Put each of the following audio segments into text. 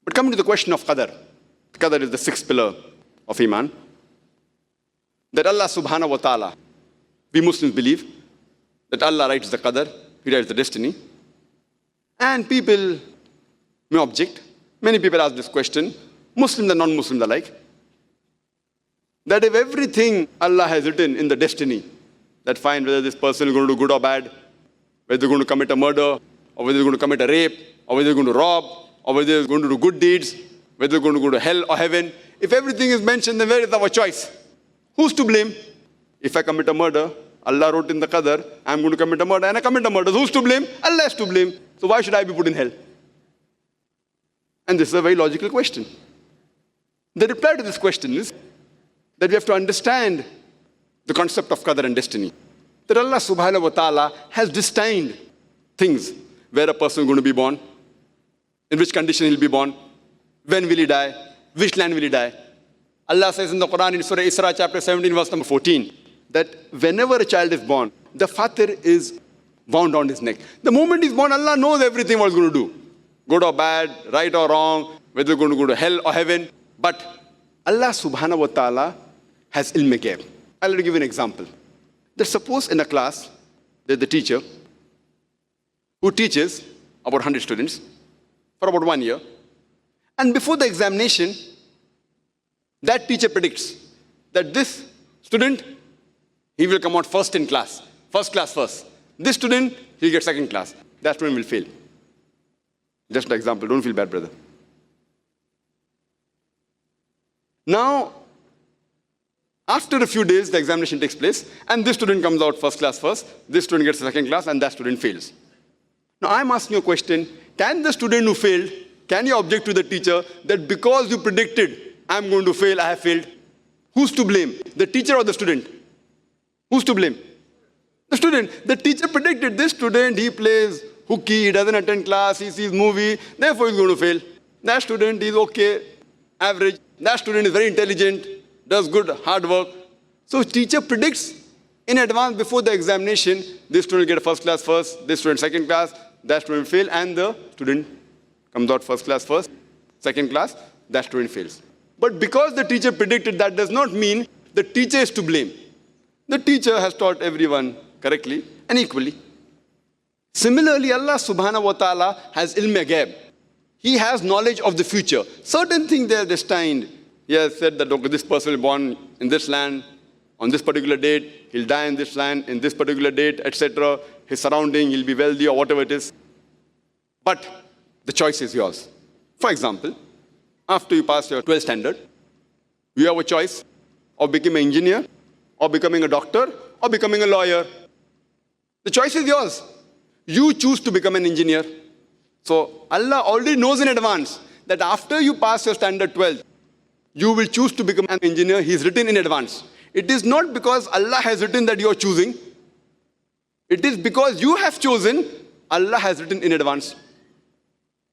But coming to the question of Qadar. Qadar is the sixth pillar of Iman. That Allah subhanahu wa ta'ala, we Muslims believe that Allah writes the Qadar, He writes the destiny. And people may object. Many people ask this question, Muslims and non-Muslims alike, that if everything Allah has written in the destiny, that fine, whether this person is going to do good or bad, whether they're going to commit a murder, or whether they're going to commit a rape, or whether they're going to rob, or whether they're going to do good deeds, whether they're going to go to hell or heaven, if everything is mentioned, then where is our choice? Who's to blame? If I commit a murder, Allah wrote in the Qadar, I'm going to commit a murder, and I commit a murder. Who's to blame? Allah is to blame. So why should I be put in hell? And this is a very logical question. The reply to this question is that we have to understand the concept of Qadar and destiny. That Allah subhanahu wa ta'ala has destined things, where a person is going to be born, in which condition he'll be born, when will he die, which land will he die. Allah says in the Quran in Surah Isra chapter 17 verse number 14 that whenever a child is born, the fatir is wound on his neck. The moment he's born, Allah knows everything what he's going to do. Good or bad, right or wrong, whether he's going to go to hell or heaven. But Allah subhanahu wa ta'ala has ilm ghaib. I'll give you an example. That suppose in a class, there's the teacher who teaches about 100 students for about 1 year. And before the examination, that teacher predicts that this student, he will come out first in class. First class first. This student, he'll get second class. That student will fail. Just an example. Don't feel bad, brother. Now, after a few days, the examination takes place, and this student comes out first class first, this student gets second class, and that student fails. Now, I'm asking you a question. Can the student who failed, can you object to the teacher that because you predicted, I'm going to fail, I have failed? Who's to blame? The teacher or the student? Who's to blame? The student. The teacher predicted this student, he plays hooky, he doesn't attend class, he sees movie, therefore he's going to fail. That student is okay, average. That student is very intelligent, does good, hard work. So teacher predicts in advance before the examination, this student will get first class first, this student second class, that student will fail, and the student comes out first class first, second class, that student fails. But because the teacher predicted, that does not mean the teacher is to blame. The teacher has taught everyone correctly and equally. Similarly, Allah subhanahu wa ta'ala has ilm ghaib. He has knowledge of the future. Certain things they are destined. He has said that okay, this person will be born in this land, on this particular date, he'll die in this land, in this particular date, etc. His surrounding, he'll be wealthy or whatever it is. But the choice is yours. For example, after you pass your 12th standard, you have a choice of becoming an engineer, or becoming a doctor, or becoming a lawyer. The choice is yours. You choose to become an engineer. So Allah already knows in advance that after you pass your standard 12, you will choose to become an engineer. He's written in advance. It is not because Allah has written that you are choosing. It is because you have chosen, Allah has written in advance.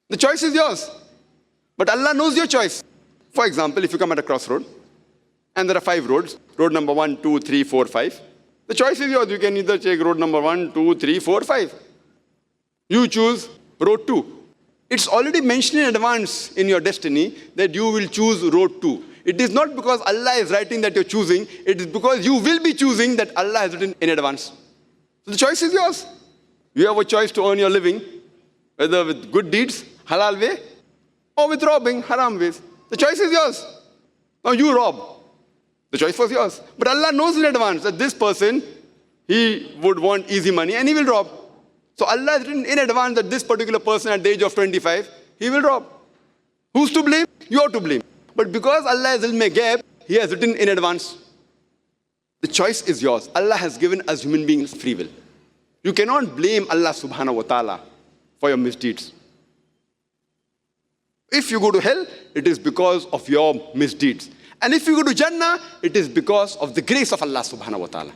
The choice is yours. But Allah knows your choice. For example, if you come at a crossroad, and there are 5 roads, road number 1, 2, 3, 4, 5. The choice is yours. You can either take road number 1, 2, 3, 4, 5. You choose road 2. It's already mentioned in advance in your destiny that you will choose road 2. It is not because Allah is writing that you're choosing. It is because you will be choosing that Allah has written in advance. So the choice is yours. You have a choice to earn your living, whether with good deeds, halal way, or with robbing, haram ways. The choice is yours. Now you rob. The choice was yours. But Allah knows in advance that this person, he would want easy money and he will rob. So Allah has written in advance that this particular person at the age of 25, he will rob. Who's to blame? You are to blame. But because Allah has ilm ghaib, He has written in advance. The choice is yours. Allah has given us human beings free will. You cannot blame Allah subhanahu wa ta'ala for your misdeeds. If you go to hell, it is because of your misdeeds. And if you go to Jannah, it is because of the grace of Allah subhanahu wa ta'ala.